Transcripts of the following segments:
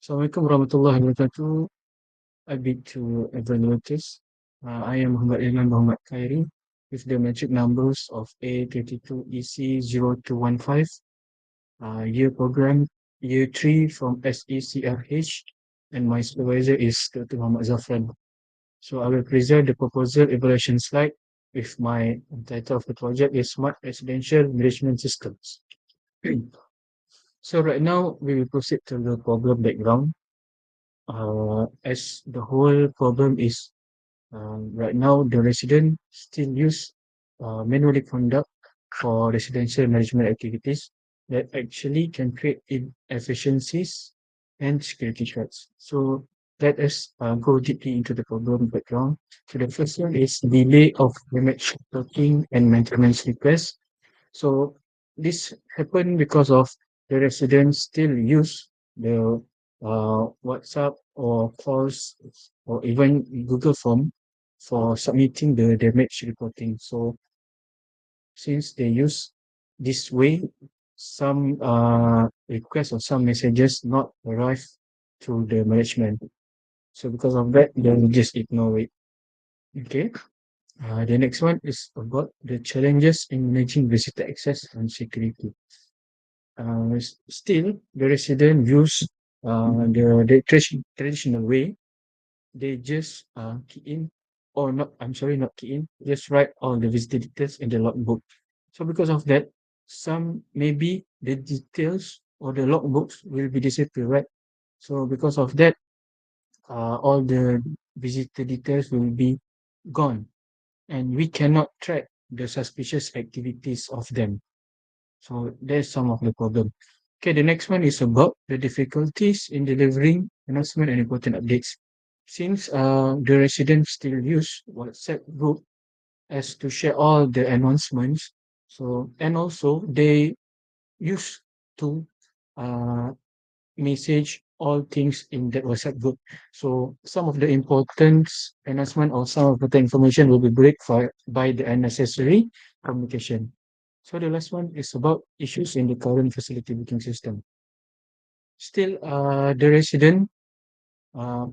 Assalamualaikum warahmatullahi wabarakatuh. I bid to everyone notice. I am Muhammad Ilman Muhammad Khairi with the metric numbers of A22EC0215, year program, year 3 from SECRH, and my supervisor is Dr. Muhammad Zafran. So I will present the proposal evaluation slide with my title of the project is Smart Residential Management Systems. So right now we will proceed to the problem background. As the whole problem is right now the resident still use manually conduct for residential management activities that actually can create inefficiencies and security threats. So let us go deeply into the problem background. So the first one is delay of damage reporting and maintenance requests. So this happened because of the residents still use the WhatsApp or calls or even Google Form for submitting the damage reporting. So since they use this way, some requests or some messages not arrive to the management. So because of that, they will just ignore it. Okay. The next one is about the challenges in managing visitor access and security. Still, the resident use the traditional way. They just key in, or not, I'm sorry, not key in, just write all the visitor details in the logbook. So because of that, some maybe the details or the logbooks will be disappear, right? So because of that, all the visitor details will be gone, and we cannot track the suspicious activities of them. So there's some of the problem. Okay, the next one is about the difficulties in delivering announcement and important updates. Since the residents still use WhatsApp group as to share all the announcements, so and also they used to uh, message all things in that WhatsApp group. So some of the important announcement or some of the information will be break by the unnecessary communication. So the last one is about issues in the current facility booking system. Still, the resident, uh,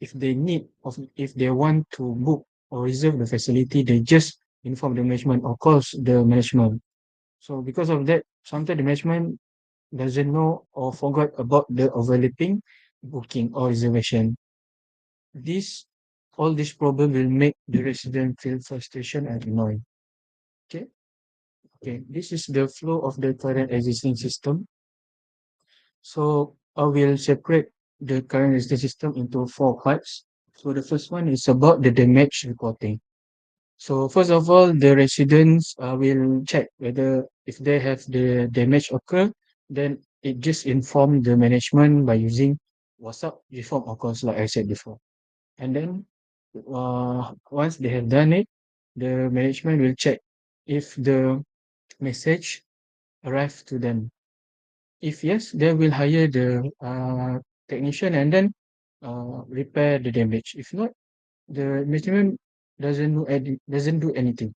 if they need of if they want to book or reserve the facility, they just inform the management or calls the management. So because of that, sometimes the management doesn't know or forgot about the overlapping booking or reservation. This all this problem will make the resident feel frustration and annoyed. Okay, okay. This is the flow of the current existing system. So I will separate the current existing system into four parts. So the first one is about the damage reporting. So first of all, the residents will check whether if they have the damage occur, then it just inform the management by using WhatsApp reform of course, like I said before. And then once they have done it, the management will check if the message arrived to them. If yes, they will hire the technician and then repair the damage. If not, the management doesn't do anything.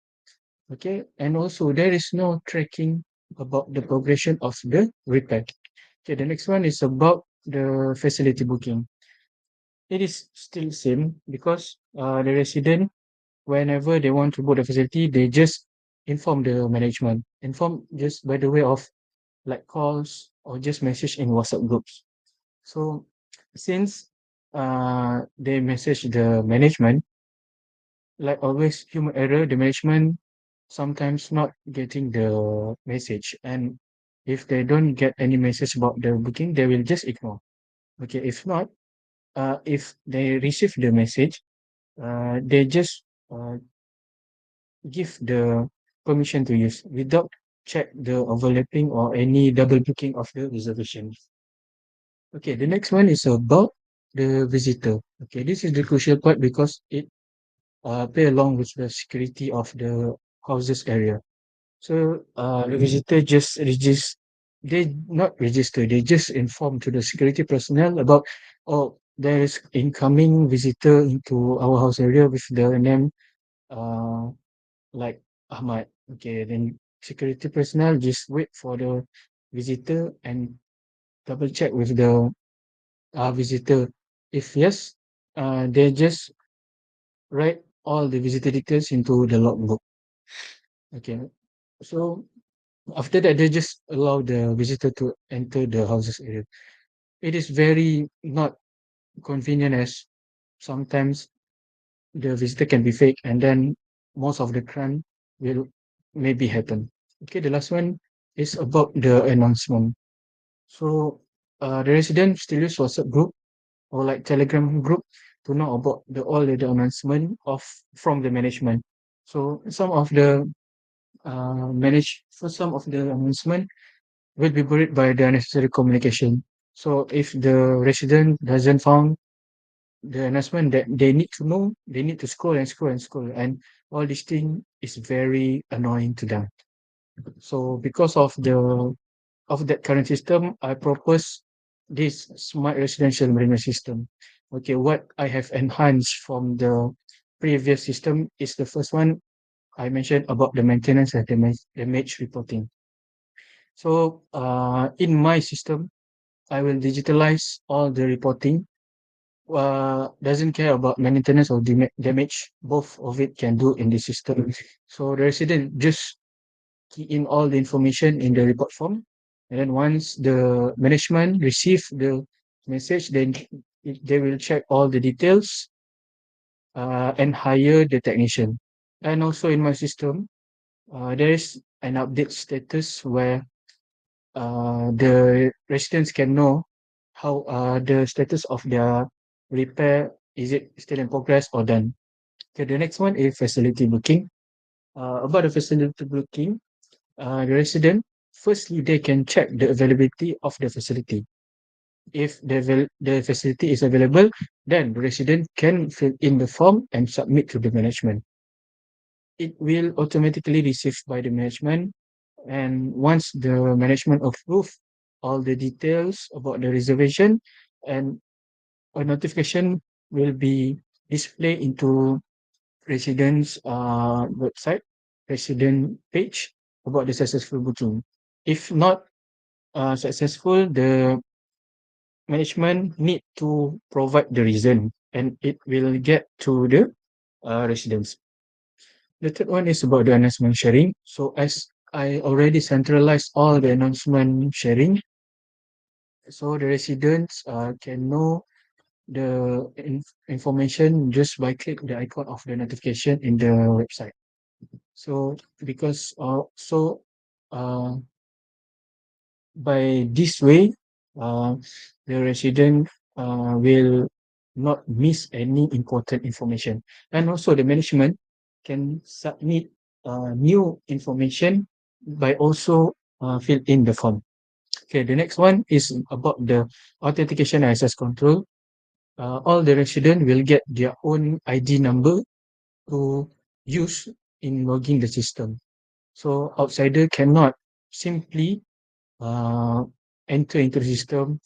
Okay, and also there is no tracking about the progression of the repair. Okay, the next one is about the facility booking. It is still same because the resident, whenever they want to book the facility, they just inform the management. Inform just by the way of like calls or just message in WhatsApp groups. So since they message the management, like always human error, the management sometimes not getting the message. And if they don't get any message about the booking, they will just ignore. Okay, if not, if they receive the message, they just give the permission to use without check the overlapping or any double booking of the reservation. Okay, the next one is about the visitor. Okay, this is the crucial part because it play along with the security of the houses area. So the visitor just register, they not register, they just inform to the security personnel about, oh, there is incoming visitor into our house area with the name uh like Ahmad. Okay, then security personnel just wait for the visitor and double check with the visitor? If yes, they just write all the visitor details into the logbook. Okay. So after that, they just allow the visitor to enter the houses area. It is very not convenient as sometimes the visitor can be fake and then most of the crime will maybe happen. Okay, the last one is about the announcement. So the resident still use WhatsApp group or like Telegram group to know about the all the announcement of from the management. So some of the for some of the announcement will be buried by the unnecessary communication. So if the resident doesn't found the announcement that they need to know, they need to scroll and scroll and scroll, and all this thing is very annoying to them. So because of that current system, I propose this smart residential management system. Okay, what I have enhanced from the previous system is the first one I mentioned about the maintenance and damage reporting. So in my system, I will digitalize all the reporting. Doesn't care about maintenance or damage. Both of it can do in the system. So the resident just key in all the information in the report form, and then once the management receive the message, then they will check all the details and hire the technician. And also in my system, there is an update status where the residents can know how the status of their repair, is it still in progress or done. Okay, the next one is facility booking. About the facility booking, the resident, firstly, they can check the availability of the facility. If the facility is available, then the resident can fill in the form and submit to the management. It will automatically received by the management, and once the management approve all the details about the reservation, and a notification will be displayed into residents website, resident page about the successful booking. If not successful, the management need to provide the reason and it will get to the residents. The third one is about the announcement sharing. So as I already centralized all the announcement sharing, so the residents can know the information just by click the icon of the notification in the website. So because uh, by this way, uh, the resident will not miss any important information, and also the management can submit new information by also fill in the form. Okay, the next one is about the authentication and access control. All the resident will get their own ID number to use in logging the system. So outsider cannot simply uh, enter into the system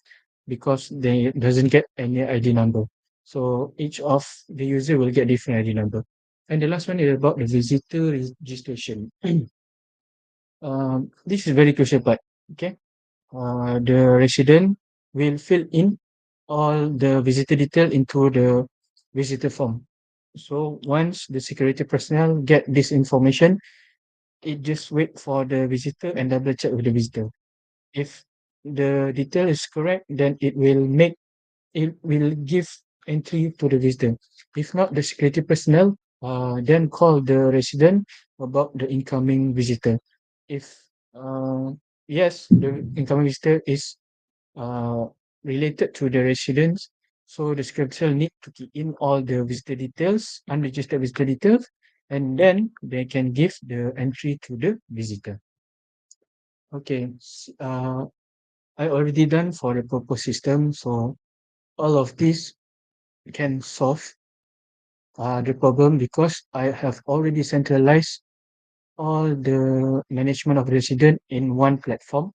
because they doesn't get any ID number. So each of the user will get different ID number. And the last one is about the visitor registration. This is very crucial part. Okay, the resident will fill in all the visitor detail into the visitor form. So once the security personnel get this information, it just wait for the visitor and double check with the visitor. If the detail is correct, then it will give entry to the visitor. If not, the security personnel then call the resident about the incoming visitor. If yes, the incoming visitor is uh, related to the residents, so the security personnel need to key in all the visitor details, unregistered visitor details, and then they can give the entry to the visitor. Okay, I already done for the proposed system, so all of this can solve the problem because I have already centralized all the management of resident in one platform.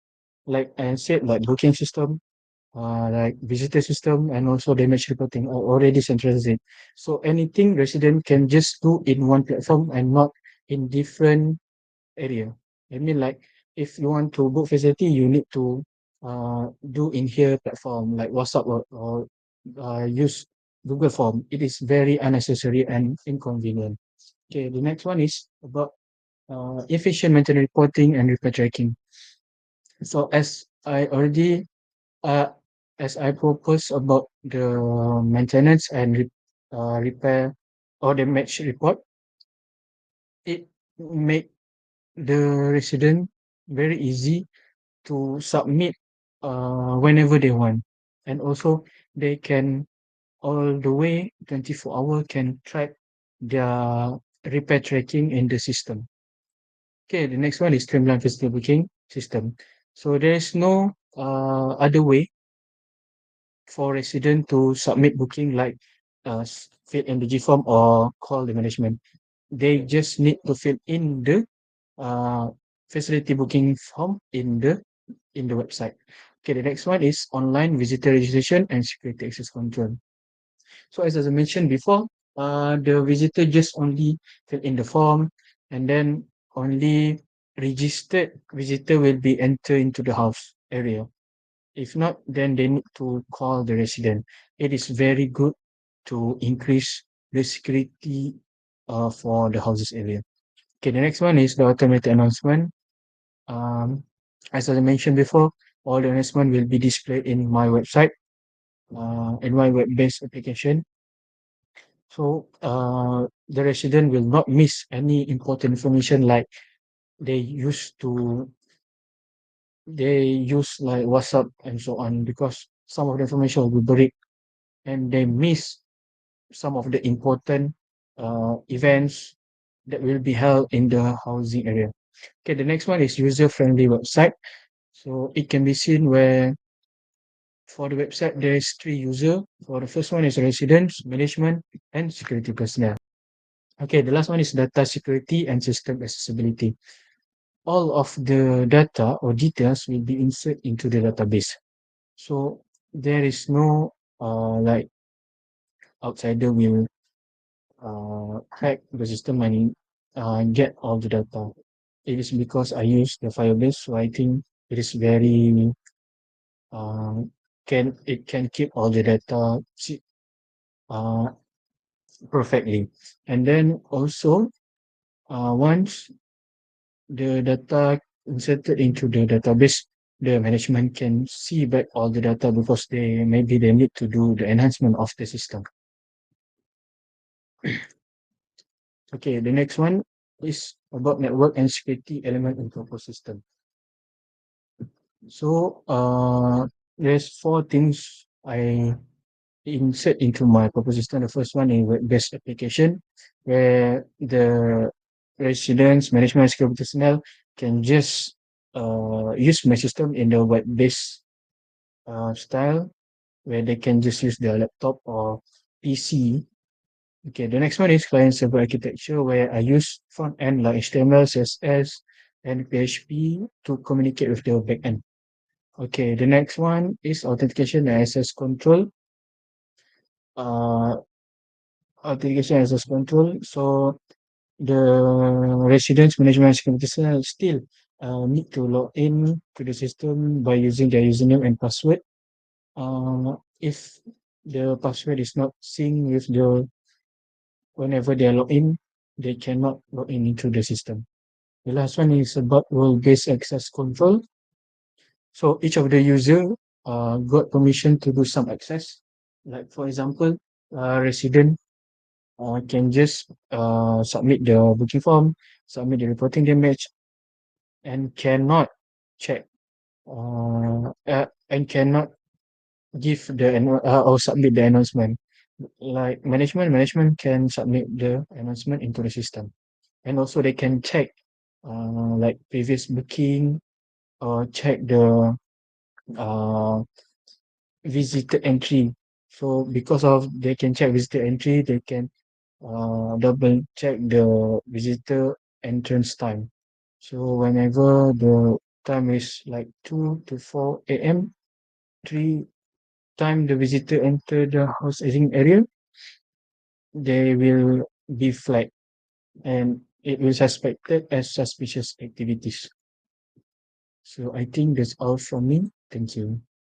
Like I said, like booking system, like visitor system, and also damage reporting are already centralized. So anything resident can just do in one platform and not in different area. I mean, like if you want to book facility, you need to do in here platform like WhatsApp or use Google Form. It is very unnecessary and inconvenient. Okay, the next one is about efficient maintenance reporting and repair tracking. So uh, as I propose about the maintenance and repair or the match report, it make the resident very easy to submit whenever they want, and also they can all the way 24-hour can track their repair tracking in the system. Okay, the next one is streamline physical booking system. So there is no other way for resident to submit booking like fill in the G form or call the management. They just need to fill in the uh, facility booking form in the website. Okay, the next one is online visitor registration and security access control. So as I mentioned before, the visitor just only fill in the form, and then only registered visitor will be entered into the house area. If not, then they need to call the resident. It is very good to increase the security for the houses area. Okay, the next one is the automated announcement. Um, as I mentioned before, all the announcement will be displayed in my website, in my web-based application. So the resident will not miss any important information like they used to they use like WhatsApp and so on, because some of the information will be buried and they miss some of the important events that will be held in the housing area. Okay, the next one is user-friendly website. So it can be seen where for the website there is three user. For the first one is residents, management, and security personnel. Okay, the last one is data security and system accessibility. All of the data or details will be inserted into the database. So there is no like outsider will hack the system and get all the data. It is because I use the Firebase, so I think it is very uh, can keep all the data uh, perfectly. And then also once the data inserted into the database, the management can see back all the data because they need to do the enhancement of the system. Okay, the next one is about network and security element in proper system. So there's four things I insert into my proper system. The first one is web-based application, where the residents, management, security personnel can just use my system in the web-based style, where they can just use their laptop or PC. Okay, the next one is client-server architecture, where I use front end like HTML, CSS, and PHP to communicate with the backend. Okay, the next one is authentication and access control. Uh, Authentication and access control. So the residents management security personnel still need to log in to the system by using their username and password. If the password is not synced with the whenever they log in, they cannot log in into the system. The last one is about role-based access control. So each of the user got permission to do some access. Like for example, resident can just submit the booking form, submit the reporting damage, and cannot check and cannot give or submit the announcement. Like management can submit the announcement into the system, and also they can check like previous booking or check the uh, visitor entry. So because of they can check visitor entry, they can double check the visitor entrance time. So whenever the time is like 2 to 4 a.m., 3 time the visitor enter the house area, they will be flagged and it will suspected as suspicious activities. So I think that's all from me. Thank you.